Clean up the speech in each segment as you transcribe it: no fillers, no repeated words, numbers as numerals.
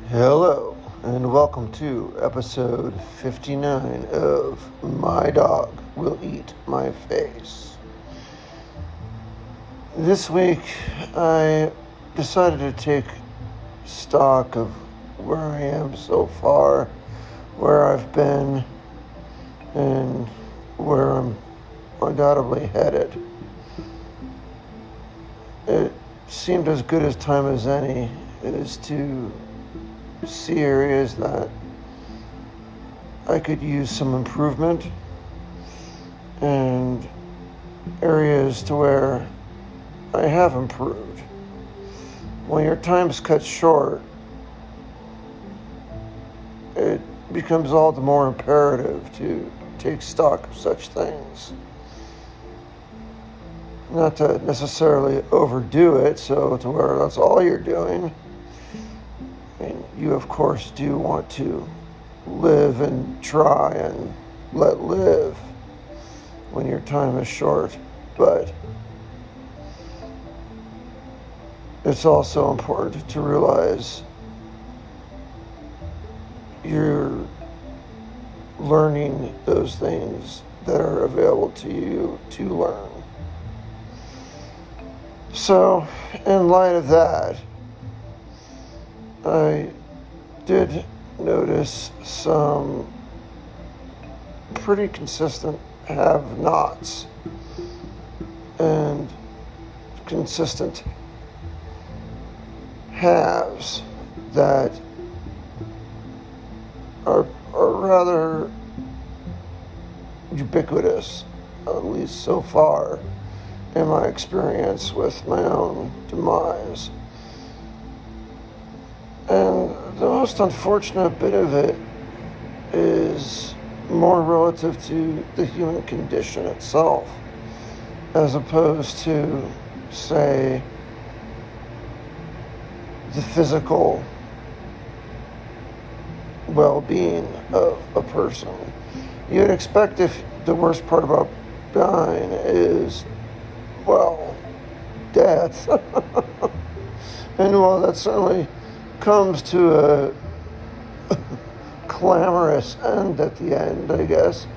Hello, and welcome to episode 59 of My Dog Will Eat My Face. This week, I decided to take stock of where I am so far, where I've been, and where I'm undoubtedly headed. It seemed as good a time as any is to see areas that I could use some improvement and areas to where I have improved. When your time's cut short, it becomes all the more imperative to take stock of such things. Not to necessarily overdo it, so to where that's all you're doing. And you, of course, do want to live and try and let live when your time is short. But it's also important to realize you're learning those things that are available to you to learn. So, in light of that, I did notice some pretty consistent have-nots and consistent haves that are rather ubiquitous, at least so far in my experience with my own demise. And the most unfortunate bit of it is more relative to the human condition itself, as opposed to, say, the physical well-being of a person. You'd expect if the worst part about dying is, well, death. And while that certainly comes to a clamorous end at the end, I guess,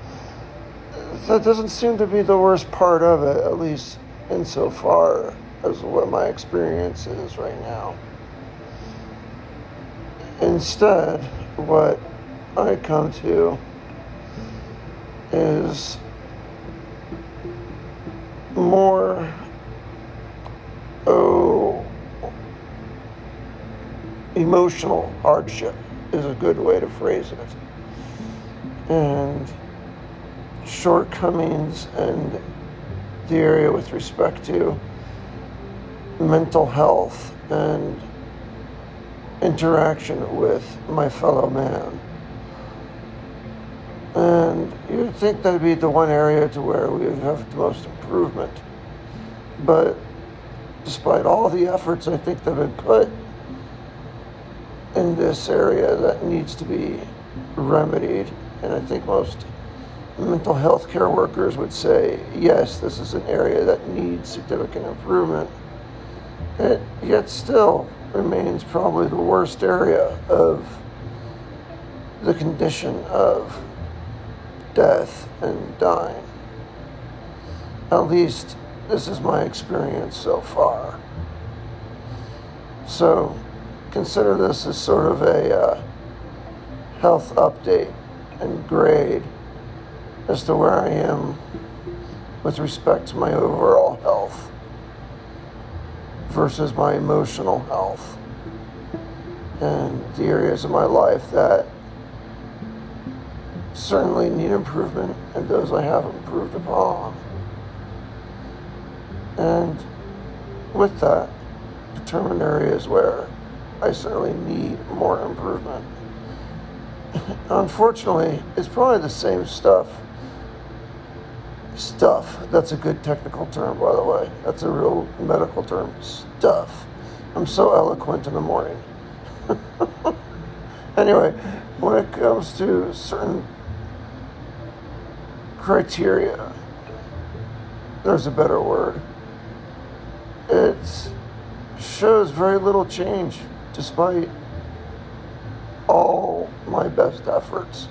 that doesn't seem to be the worst part of it, at least insofar as what my experience is right now. Instead, what I come to is more, emotional hardship is a good way to phrase it. And shortcomings in the area with respect to mental health and interaction with my fellow man. And you'd think that'd be the one area to where we would have the most improvement. But despite all the efforts I think that have been put in this area that needs to be remedied, and I think most mental health care workers would say, yes, this is an area that needs significant improvement, it yet still remains probably the worst area of the condition of death and dying. At least this is my experience so far. So consider this as sort of a health update and grade as to where I am with respect to my overall health versus my emotional health and the areas of my life that certainly need improvement and those I have improved upon. And with that, determine areas where I certainly need more improvement. Unfortunately, it's probably the same stuff. That's a good technical term, by the way. That's a real medical term. Stuff. I'm so eloquent in the morning. Anyway, when it comes to certain criteria, there's a better word. It shows very little change despite all my best efforts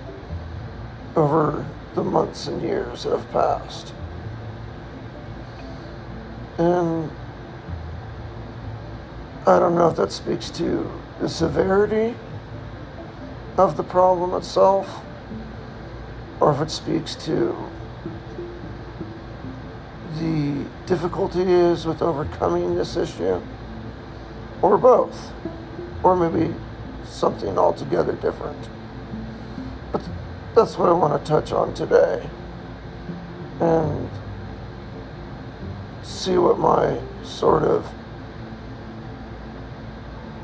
over the months and years that have passed. And I don't know if that speaks to the severity of the problem itself, or if it speaks to the difficulty is with overcoming this issue, or both, or maybe something altogether different. But that's what I want to touch on today, and see what my sort of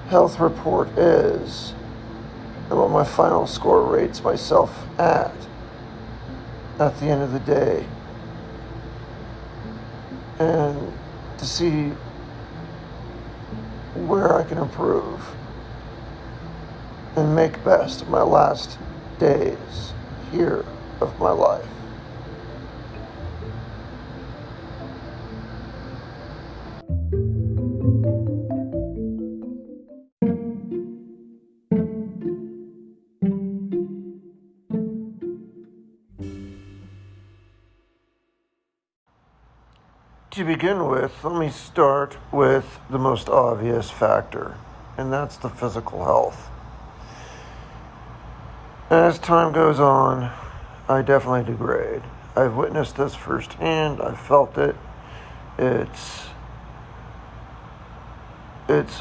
health report is, and what my final score rates myself at the end of the day, and to see where I can improve and make best of my last days here of my life. To begin with, let me start with the most obvious factor, and that's the physical health. As time goes on, I definitely degrade. I've witnessed this firsthand. I've felt it. It's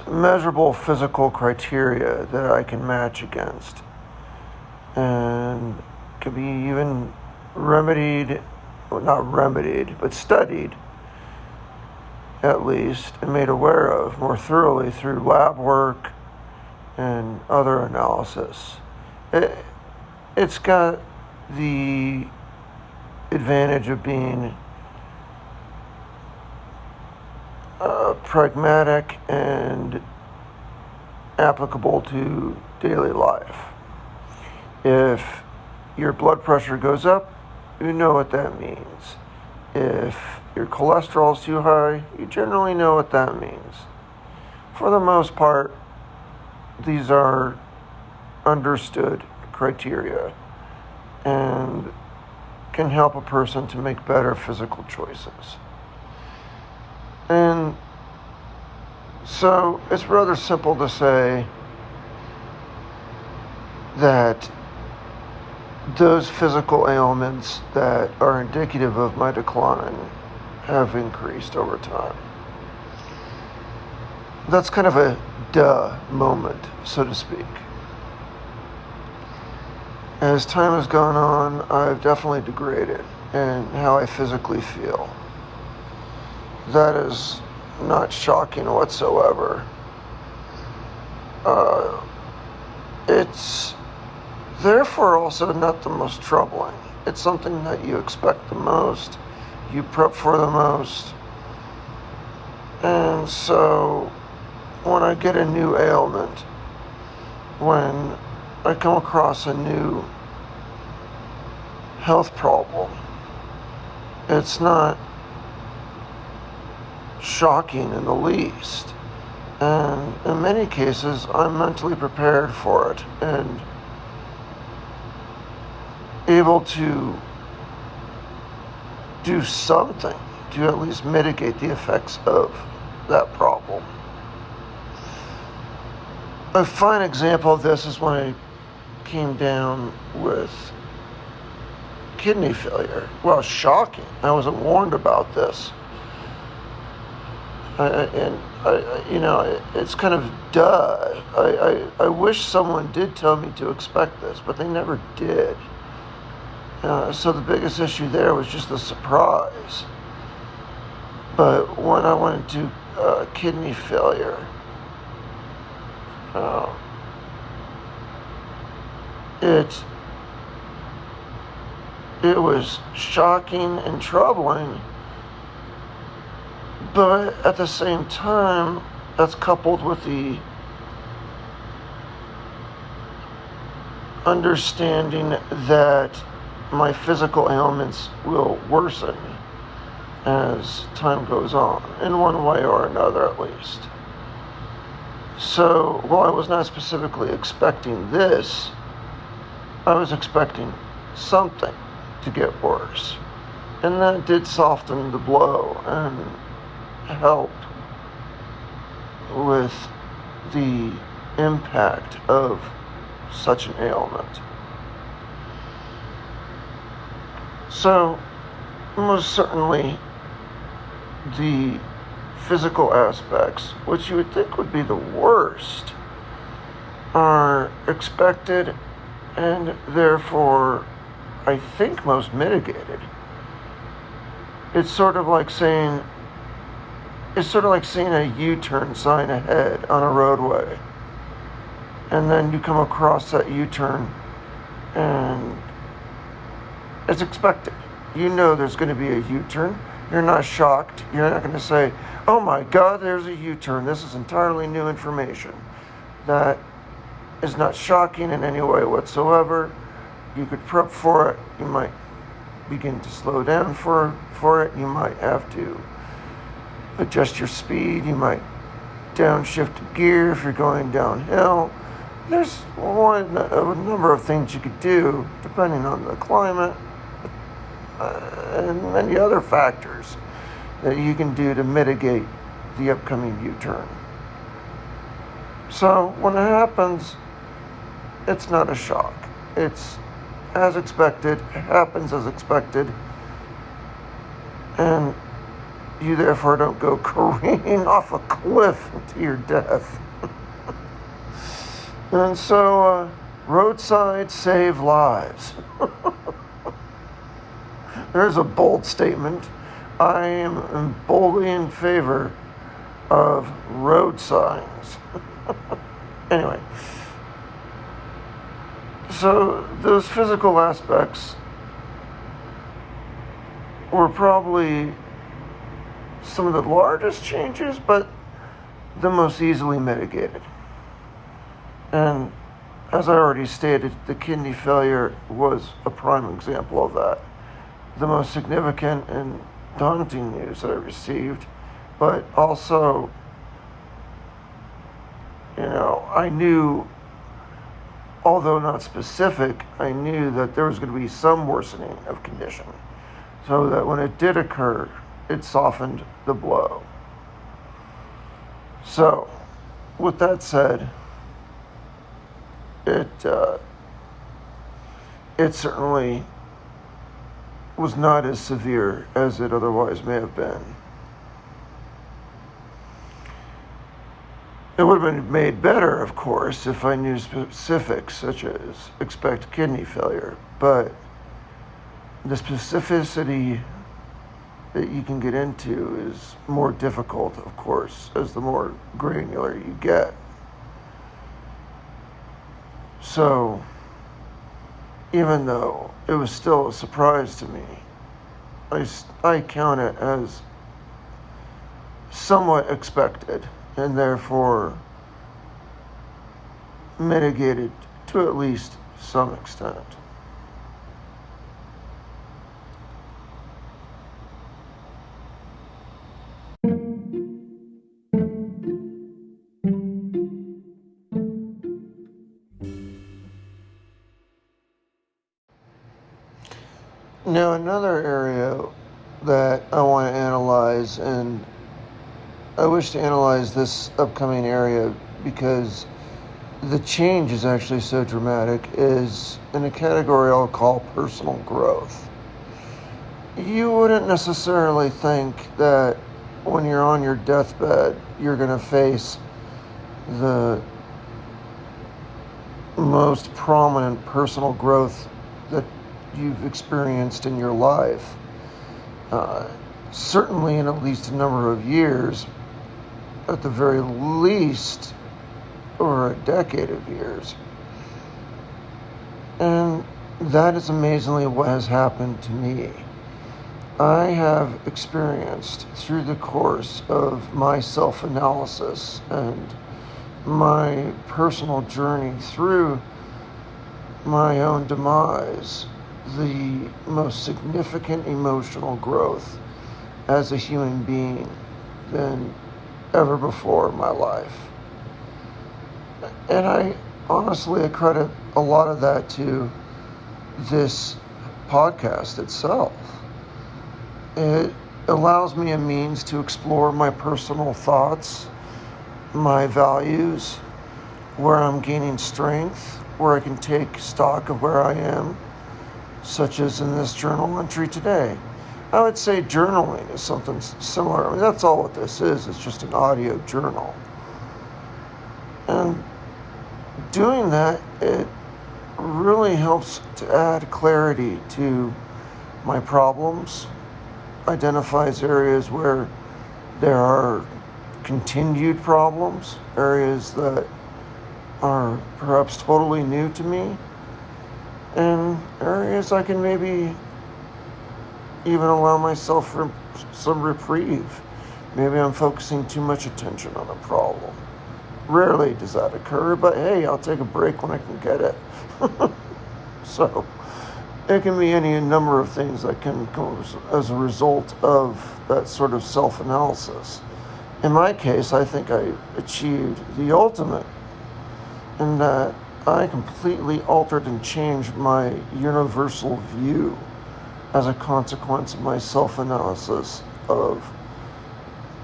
measurable physical criteria that I can match against, and can be even remedied, well, not remedied, but studied at least, and made aware of more thoroughly through lab work and other analysis. It's got the advantage of being pragmatic and applicable to daily life. If your blood pressure goes up, you know what that means. If your cholesterol is too high, you generally know what that means. For the most part, these are understood criteria and can help a person to make better physical choices. And so it's rather simple to say that those physical ailments that are indicative of my decline have increased over time. That's kind of a duh moment, so to speak. As time has gone on, I've definitely degraded in how I physically feel. That is not shocking whatsoever. It's therefore also not the most troubling. It's something that you expect the most, you prep for the most. And so when I get a new ailment, when I come across a new health problem, it's not shocking in the least. And in many cases, I'm mentally prepared for it and able to do something to at least mitigate the effects of that problem. A fine example of this is when I came down with kidney failure. Well, shocking. I wasn't warned about this. It's kind of duh. I wish someone did tell me to expect this, but they never did. So the biggest issue there was just the surprise. But when I went into kidney failure, it was shocking and troubling, but at the same time, that's coupled with the understanding that my physical ailments will worsen as time goes on, in one way or another at least. So while I was not specifically expecting this, I was expecting something to get worse. And that did soften the blow and help with the impact of such an ailment. So, most certainly, the physical aspects, which you would think would be the worst, are expected and therefore, I think, most mitigated. It's sort of like seeing a U-turn sign ahead on a roadway. And then you come across that U-turn and it's expected. You know there's going to be a U-turn. You're not shocked. You're not going to say, oh my God, there's a U-turn. This is entirely new information. That is not shocking in any way whatsoever. You could prep for it. You might begin to slow down for it. You might have to adjust your speed. You might downshift gear if you're going downhill. There's a number of things you could do depending on the climate and many other factors that you can do to mitigate the upcoming U-turn. So when it happens, it's not a shock. It's as expected. It happens as expected. And you therefore don't go careening off a cliff to your death. And so, roadside save lives. There's a bold statement. I am boldly in favor of road signs. Anyway, so those physical aspects were probably some of the largest changes, but the most easily mitigated. And as I already stated, the kidney failure was a prime example of that. The most significant and daunting news that I received, but also, I knew, although not specific, I knew that there was going to be some worsening of condition, so that when it did occur, it softened the blow. So, with that said, it certainly was not as severe as it otherwise may have been. It would have been made better, of course, if I knew specifics such as expect kidney failure, but the specificity that you can get into is more difficult, of course, as the more granular you get. So, even though it was still a surprise to me, I count it as somewhat expected and therefore mitigated to at least some extent. Now, another area that I want to analyze, and I wish to analyze this upcoming area because the change is actually so dramatic, is in a category I'll call personal growth. You wouldn't necessarily think that when you're on your deathbed, you're going to face the most prominent personal growth that you've experienced in your life. Certainly in at least a number of years, at the very least, over a decade of years. And that is amazingly what has happened to me. I have experienced through the course of my self-analysis and my personal journey through my own demise, the most significant emotional growth as a human being than ever before in my life. And I honestly credit a lot of that to this podcast itself. It allows me a means to explore my personal thoughts, my values, where I'm gaining strength, where I can take stock of where I am, such as in this journal entry today. I would say journaling is something similar. I mean, that's all what this is. It's just an audio journal. And doing that, it really helps to add clarity to my problems, identifies areas where there are continued problems, areas that are perhaps totally new to me, and areas I can maybe even allow myself some reprieve. Maybe I'm focusing too much attention on a problem. Rarely does that occur, but hey, I'll take a break when I can get it. So, it can be any number of things that can come as a result of that sort of self-analysis. In my case, I think I achieved the ultimate in that I completely altered and changed my universal view as a consequence of my self-analysis of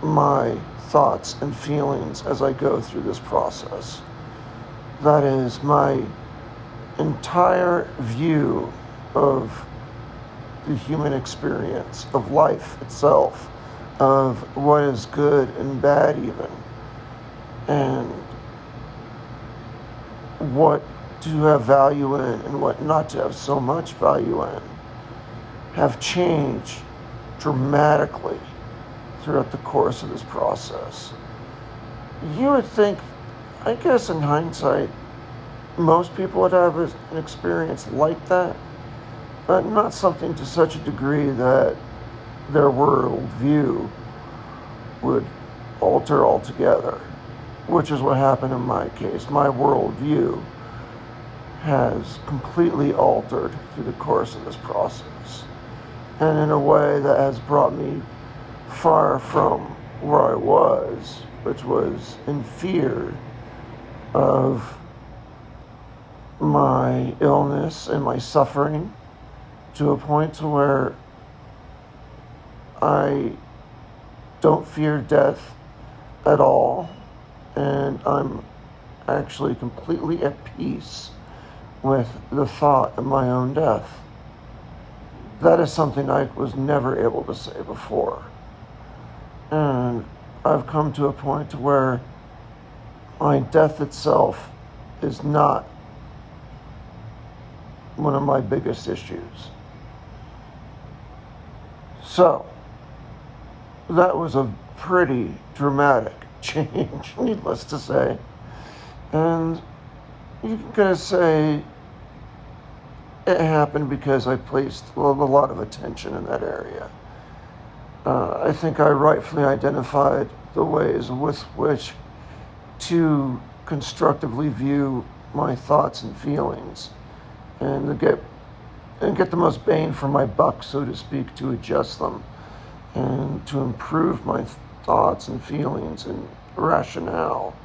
my thoughts and feelings as I go through this process. That is, my entire view of the human experience, of life itself, of what is good and bad even, and what to have value in and what not to have so much value in, have changed dramatically throughout the course of this process. You would think, I guess in hindsight, most people would have an experience like that, but not something to such a degree that their worldview would alter altogether, which is what happened in my case. My worldview has completely altered through the course of this process, and in a way that has brought me far from where I was, which was in fear of my illness and my suffering, to a point to where I don't fear death at all, and I'm actually completely at peace with the thought of my own death. That is something I was never able to say before. And I've come to a point to where my death itself is not one of my biggest issues. So, that was a pretty dramatic change, needless to say. And you can say it happened because I placed a lot of attention in that area. I think I rightfully identified the ways with which to constructively view my thoughts and feelings, and to get the most bang for my buck, so to speak, to adjust them and to improve my thoughts and feelings and rationale,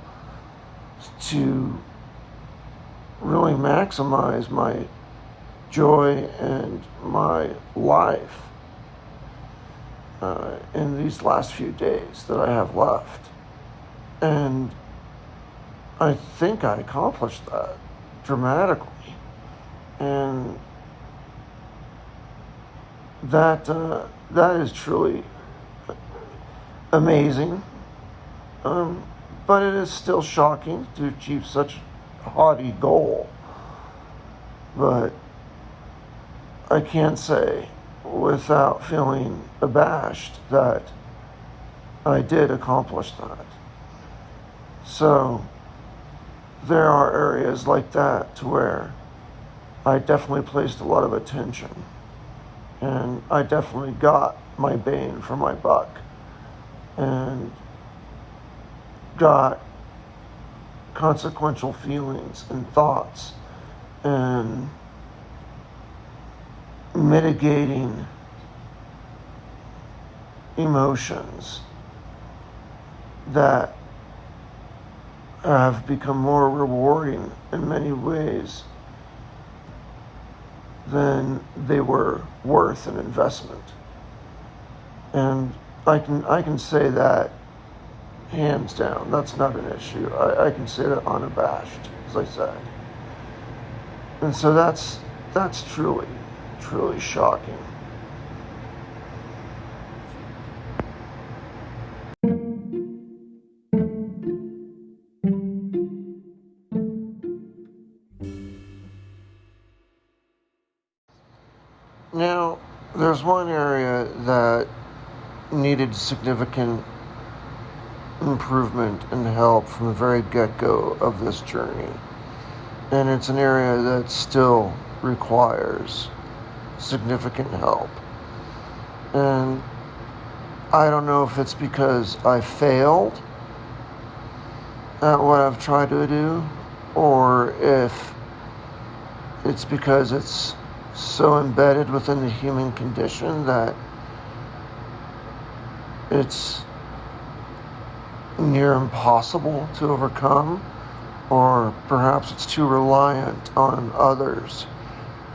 to really maximize my joy and my life in these last few days that I have left. And I think I accomplished that dramatically. And that is truly amazing. But it is still shocking to achieve such a haughty goal. But I can't say without feeling abashed that I did accomplish that. So there are areas like that to where I definitely placed a lot of attention, and I definitely got my bang for my buck, and got consequential feelings and thoughts and mitigating emotions that have become more rewarding in many ways than they were worth an investment. And I can say that hands down. That's not an issue. I can say that unabashed, as I said. And so that's truly, truly shocking. Now, there's one area that needed significant improvement and help from the very get-go of this journey. And it's an area that still requires significant help. And I don't know if it's because I failed at what I've tried to do, or if it's because it's so embedded within the human condition that it's near impossible to overcome, or perhaps it's too reliant on others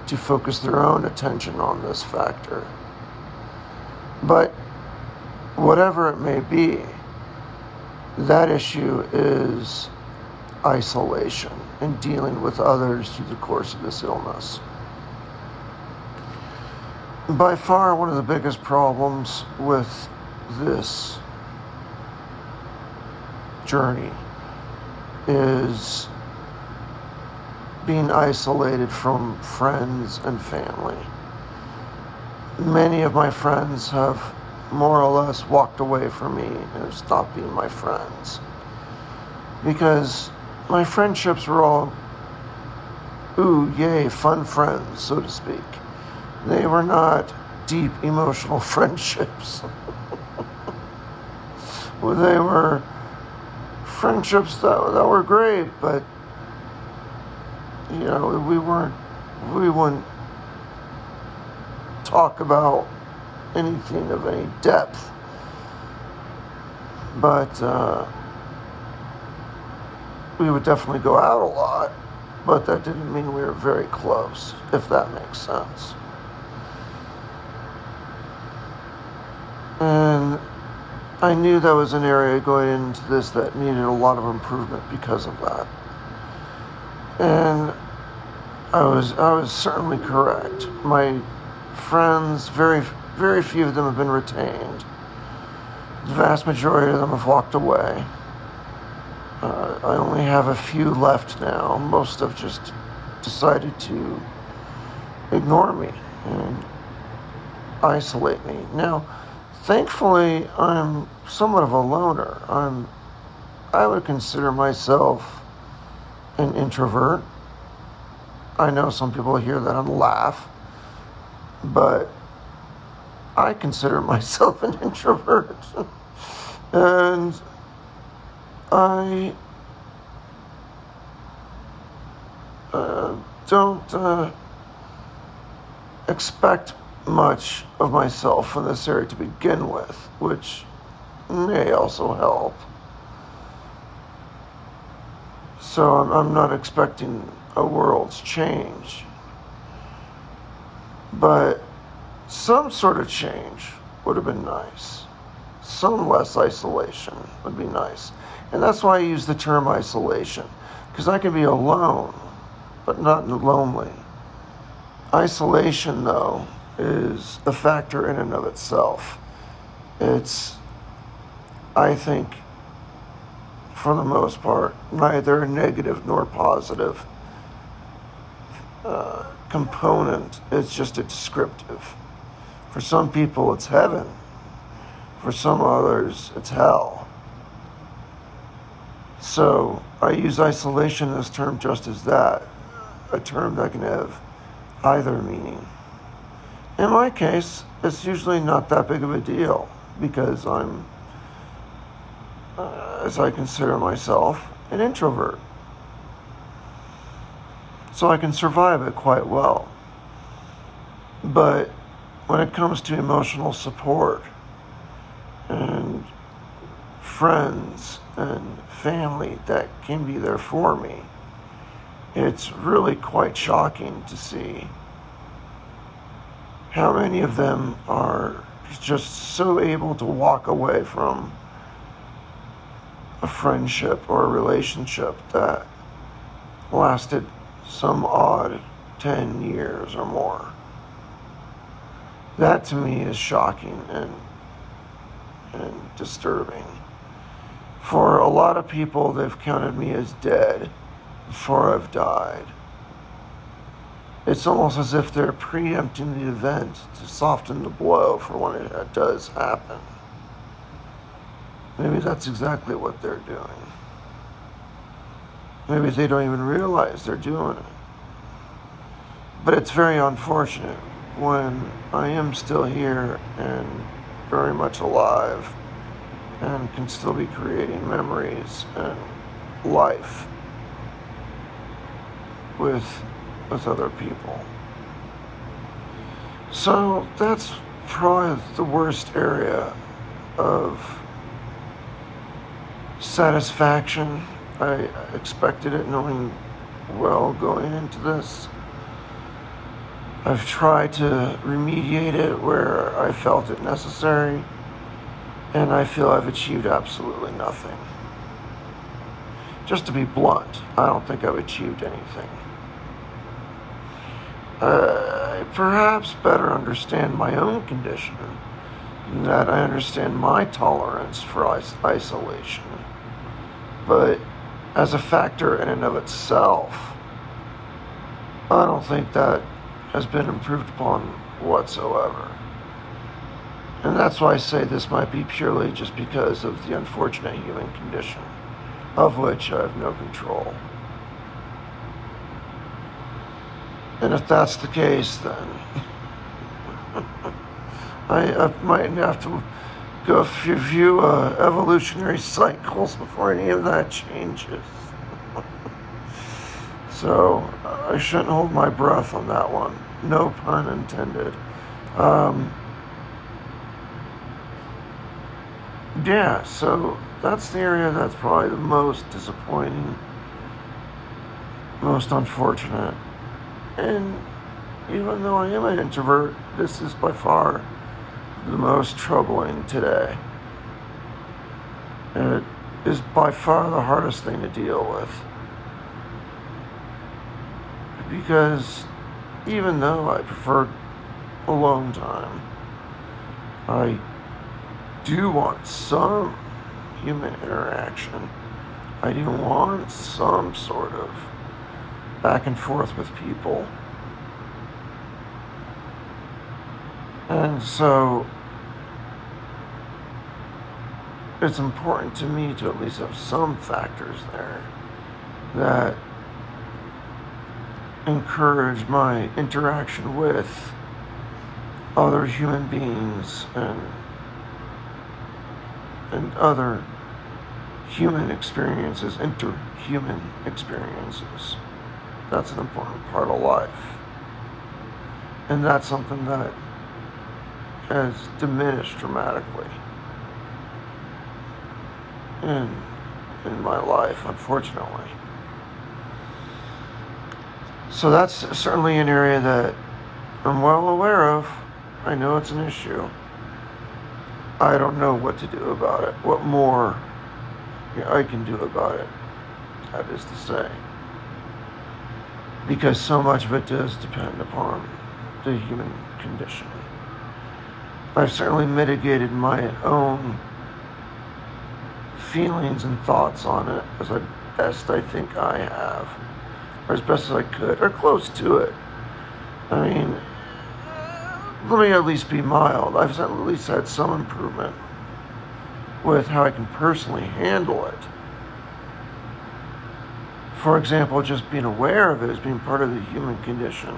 to focus their own attention on this factor. But whatever it may be, that issue is isolation and dealing with others through the course of this illness. By far, one of the biggest problems with this journey is being isolated from friends and family. Many of my friends have more or less walked away from me and have stopped being my friends, because my friendships were all, ooh, yay, fun friends, so to speak. They were not deep emotional friendships. Well, they were friendships that were great, but we wouldn't talk about anything of any depth. But we would definitely go out a lot, but that didn't mean we were very close, if that makes sense. And I knew that was an area going into this that needed a lot of improvement because of that. And I was certainly correct. My friends, very, very few of them have been retained. The vast majority of them have walked away. I only have a few left now. Most have just decided to ignore me and isolate me. Now, thankfully, I'm somewhat of a loner. I would consider myself an introvert. I know some people hear that and laugh, but I consider myself an introvert. And I don't expect much of myself in this area to begin with, which may also help. So I'm not expecting a world's change, but some sort of change would have been nice. Some less isolation would be nice. And that's why I use the term isolation, because I can be alone, but not lonely. Isolation, though, is a factor in and of itself. It's, I think, for the most part, neither a negative nor positive component. It's just a descriptive. For some people, it's heaven. For some others, it's hell. So I use isolation as a term just as that, a term that can have either meaning. In my case, it's usually not that big of a deal, because I'm, as I consider myself, an introvert. So I can survive it quite well. But when it comes to emotional support and friends and family that can be there for me. It's really quite shocking to see how many of them are just so able to walk away from a friendship or a relationship that lasted some odd 10 years or more. That to me is shocking and disturbing. For a lot of people, they've counted me as dead before I've died. It's almost as if they're preempting the event to soften the blow for when it does happen. Maybe that's exactly what they're doing. Maybe they don't even realize they're doing it. But it's very unfortunate when I am still here and very much alive and can still be creating memories and life with other people. So that's probably the worst area of satisfaction. I expected it, knowing well going into this. I've tried to remediate it where I felt it necessary, and I feel I've achieved absolutely nothing. Just to be blunt, I don't think I've achieved anything. I perhaps better understand my own condition, in that I understand my tolerance for isolation. But as a factor in and of itself, I don't think that has been improved upon whatsoever. And that's why I say this might be purely just because of the unfortunate human condition, of which I have no control. And if that's the case, then I might have to go through a few evolutionary cycles before any of that changes. So I shouldn't hold my breath on that one. No pun intended. Yeah, so that's the area that's probably the most disappointing, most unfortunate. And even though I am an introvert, this is by far the most troubling today. And it is by far the hardest thing to deal with. Because even though I prefer alone time, I do want some human interaction. I do want some sort of back and forth with people. And so it's important to me to at least have some factors there that encourage my interaction with other human beings and other human experiences, interhuman experiences. That's an important part of life. And that's something that has diminished dramatically in my life, unfortunately. So that's certainly an area that I'm well aware of. I know it's an issue. I don't know what to do about it, what more I can do about it, that is to say. Because so much of it does depend upon the human condition. I've certainly mitigated my own feelings and thoughts on it as best I think I have, or as best as I could, or close to it. I mean, let me at least be mild. I've at least had some improvement with how I can personally handle it. For example, just being aware of it as being part of the human condition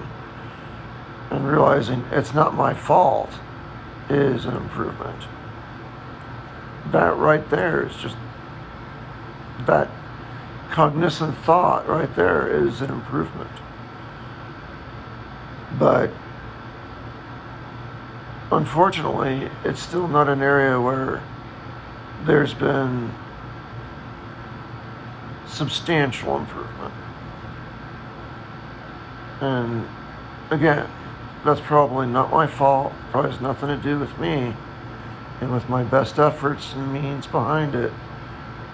and realizing it's not my fault is an improvement. That right there is just, that cognizant thought right there is an improvement. But unfortunately, it's still not an area where there's been substantial improvement. And again, that's probably not my fault, probably has nothing to do with me. And with my best efforts and means behind it,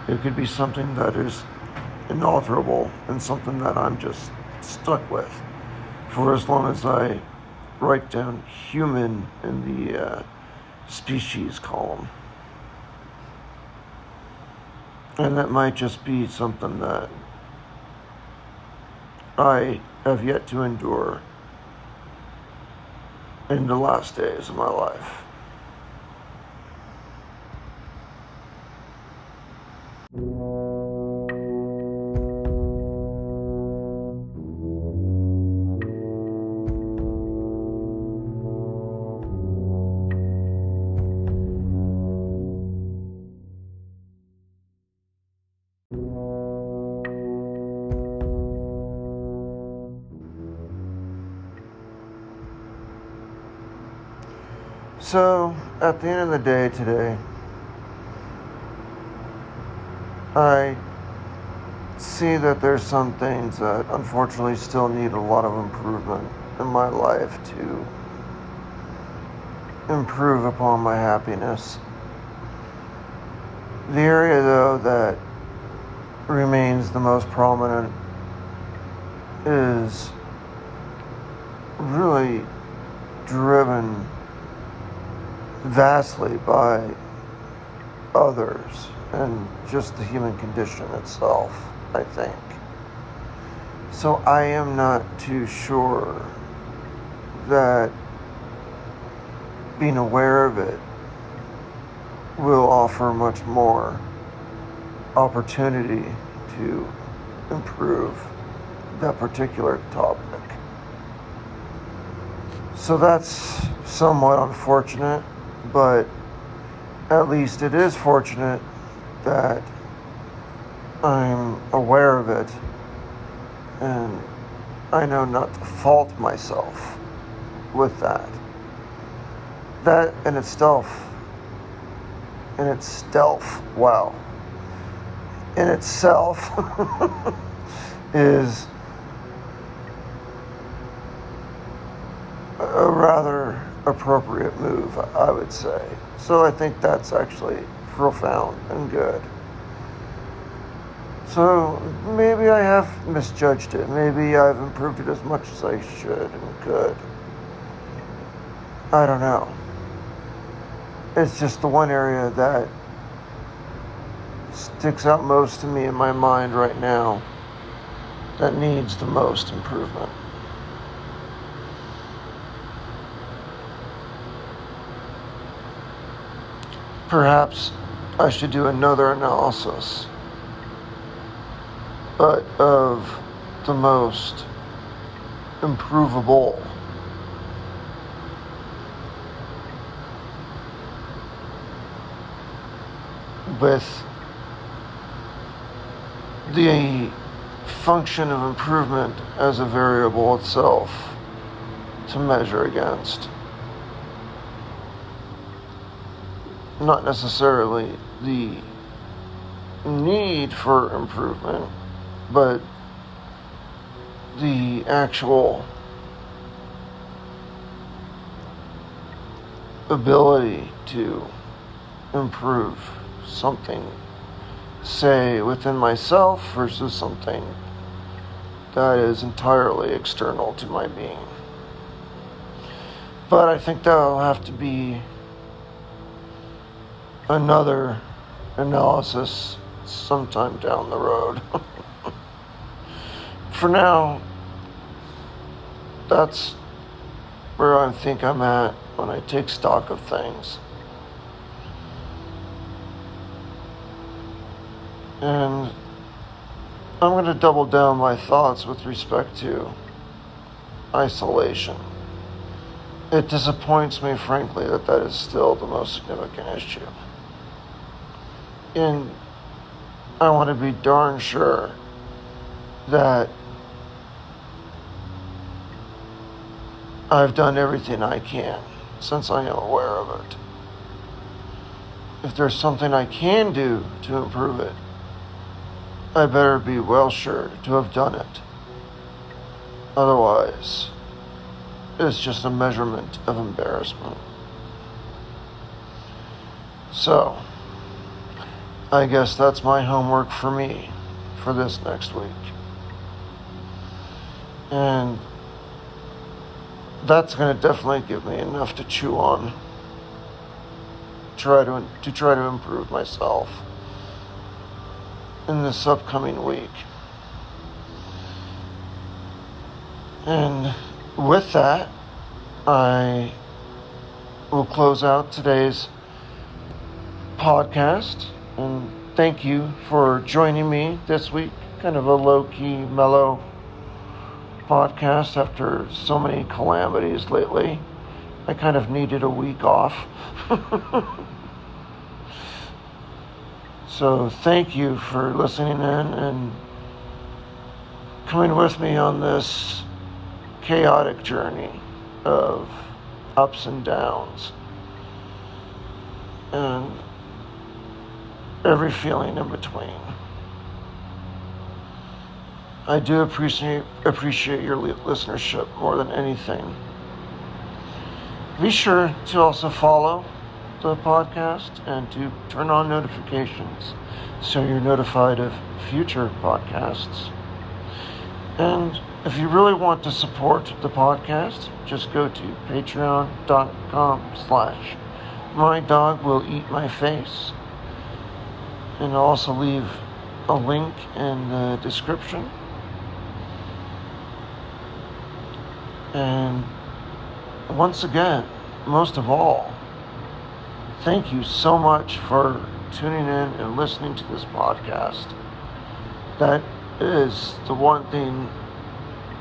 it could be something that is inalterable and something that I'm just stuck with for as long as I write down human in the species column. And that might just be something that I have yet to endure in the last days of my life. So, at the end of the day today, I see that there's some things that unfortunately still need a lot of improvement in my life to improve upon my happiness. The area, though, that remains the most prominent is really driven vastly by others and just the human condition itself, I think. So I am not too sure that being aware of it will offer much more opportunity to improve that particular topic. So that's somewhat unfortunate, but at least it is fortunate that I'm aware of it and I know not to fault myself with that. That in itself, is a rather appropriate move, I would say. So I think that's actually profound and good. So maybe I have misjudged it. Maybe I've improved it as much as I should and could. I don't know. It's just the one area that sticks out most to me in my mind right now that needs the most improvement. Perhaps I should do another analysis, but of the most improvable. With the function of improvement as a variable itself to measure against. Not necessarily the need for improvement, but the actual ability to improve something, say, within myself versus something that is entirely external to my being. But I think that'll have to be another analysis sometime down the road. For now, that's where I think I'm at when I take stock of things. And I'm going to double down my thoughts with respect to isolation. It disappoints me, frankly, that that is still the most significant issue. And I want to be darn sure that I've done everything I can since I am aware of it if there's something I can do to improve it, I better be well sure to have done it. Otherwise, it's just a measurement of embarrassment. So, I guess that's my homework for me for this next week. And that's going to definitely give me enough to chew on. Try to improve myself in this upcoming week. And with that, I will close out today's podcast, and thank you for joining me this week. Kind of a low-key, mellow podcast after so many calamities lately. I kind of needed a week off. So thank you for listening in and coming with me on this chaotic journey of ups and downs and every feeling in between. I do appreciate your listenership more than anything. Be sure to also follow the podcast and to turn on notifications so you're notified of future podcasts. And if you really want to support the podcast, just go to patreon.com/mydogwilleatmyface, and I'll also leave a link in the description. And once again, most of all, thank you so much for tuning in and listening to this podcast. That is the one thing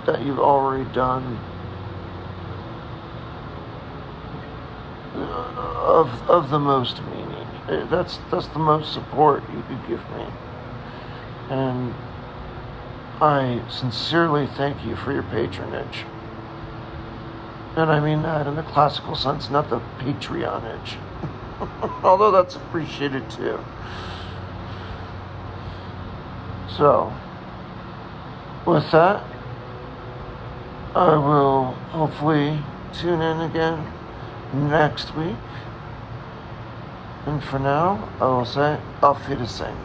that you've already done of the most meaning. That's the most support you could give me. And I sincerely thank you for your patronage. And I mean that in the classical sense, not the patronage. Although that's appreciated too. So, with that, I will hopefully tune in again next week. And for now, I will say, auf Wiedersehen.